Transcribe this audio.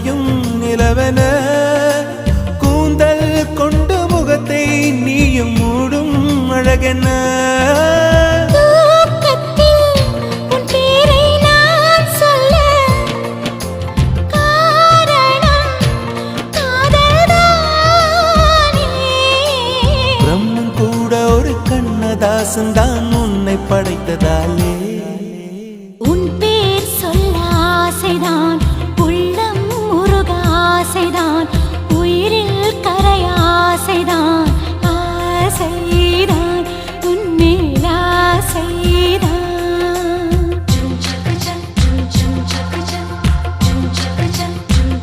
மறையும் நிலவென கூந்தல் கொண்டு முகத்தை நீயும் மூடும் அழகென்ன தாசன் தான் உன்னை படைத்ததாலே உன் பேர் சொல்ல ஆசைதான் உள்ளம் முருக ஆசைதான்